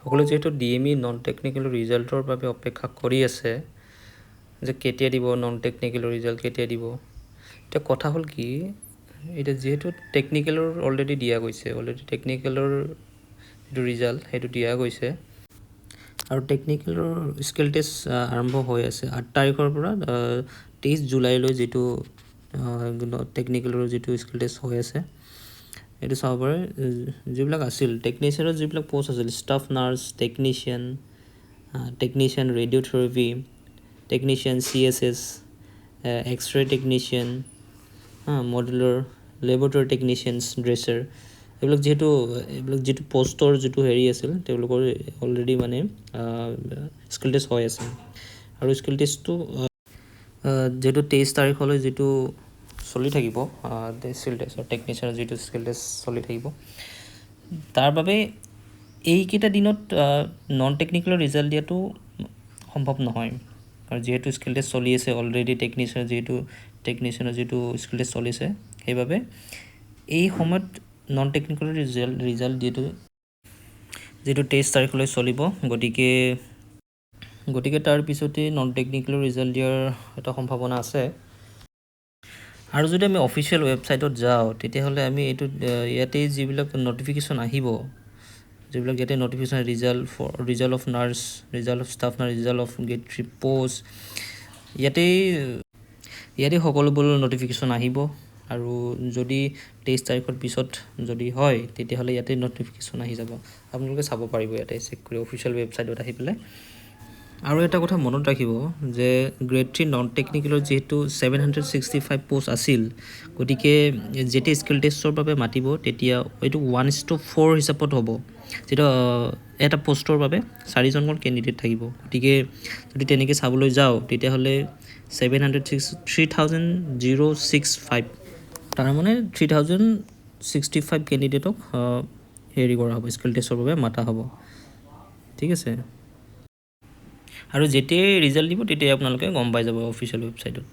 সকলো যেহেতু DME non technical ৰিজাল্টৰ বাবে অপেক্ষা কৰি আছে যে কেতিয়া দিব নন টেকনিকেলৰ ৰিজাল্ট কেতিয়া দিব এটা কথা হ'ল কি এটা যেহেতু টেকনিকেলৰ অলৰেডি দিয়া গৈছে অলৰেডি টেকনিকেলৰ যেটো ৰিজাল্ট হেতু দিয়া গৈছে আৰু টেকনিকেলৰ স্কিল টেষ্ট আৰম্ভ হৈ আছে 8 তাৰিখৰ পৰা 23 জুলাইলৈ যেটো টেকনিকেলৰ যেটো স্কিল টেষ্ট হৈ আছে এটো চাব পাৰে যিবিলাক আছিল টেকনিচিয়ানৰ যিবিলাক পোষ্ট আছিল staff nurse technician radiotherapy technician CSS X ray technician modular laboratory technicians dresser এইবিলাক যেটো পোষ্টৰ যেটো হেৰি আছিল তেওঁলোকৰ অলৰেডি মানে স্কিল টেষ্ট হৈ আছে আৰু স্কিল টেষ্টটো যেটো 23 তাৰিখলৈ যেটো চলি থাকিব স্কিল টেষ্ট টেকনিচিয়ানৰ যেটো স্কিল টেষ্ট চলি থাকিব তাৰ বাবে এইকেইটা দিনত নন টেকনিকেলৰ ৰিজাল্ট দিয়াটো সম্ভৱ নহয় আৰু যেহেতু স্কিল টেষ্ট চলি আছে অলৰেডি টেকনিচিয়ানৰ যেটো স্কিল টেষ্ট চলিছে সেইবাবে এই সময়ত নন টেকনিকেলৰ ৰিজাল্ট যেটো 23 তাৰিখলৈ চলিব গতিকে তাৰ পিছতে নন টেকনিকেলৰ ৰিজাল্ট দিয়াৰ এটা সম্ভাৱনা আছে আৰু যদি আমি অফিচিয়েল ৱেবছাইটত যাওঁ তেতিয়াহ'লে আমি এইটো ইয়াতে যিবিলাক নটিফিকেশ্যন আহিব যিবিলাক ইয়াতে notification result of nurse result of staff nurse result of get post ইয়াতে সকলোবোৰ নটিফিকেশ্যন আহিব আৰু যদি 23 তাৰিখৰ পিছত যদি হয় তেতিয়াহ'লে ইয়াতে নটিফিকেশ্যন আহি যাব আপোনালোকে চাব পাৰিব ইয়াতে চেক কৰি অফিচিয়েল ৱেবছাইটত আহি পেলাই আৰু এটা কথা মনত ৰাখিব যে গ্ৰেড 3 নন টেকনিকেলৰ যেহেতু 765 পোষ্ট আছিল গতিকে যেতিয়া স্কিল টেষ্টৰ বাবে মাতিব তেতিয়া এইটো 1:4 হিচাপত হ'ব যেটা এটা পোষ্টৰ বাবে 4জনকৈ কেণ্ডিডেট থাকিব গতিকে যদি তেনেকৈ চাবলৈ যাওঁ তেতিয়াহ'লে 3065 তাৰ মানে 3065 কেণ্ডিডেটক হেৰি কৰা হ'ব স্কিল টেষ্টৰ বাবে মাতা হ'ব ঠিক আছে আৰু যেতিয়াই ৰিজাল্ট দিব তেতিয়াই আপোনালোকে গম পাই যাব অফিচিয়েল ৱেবছাইটত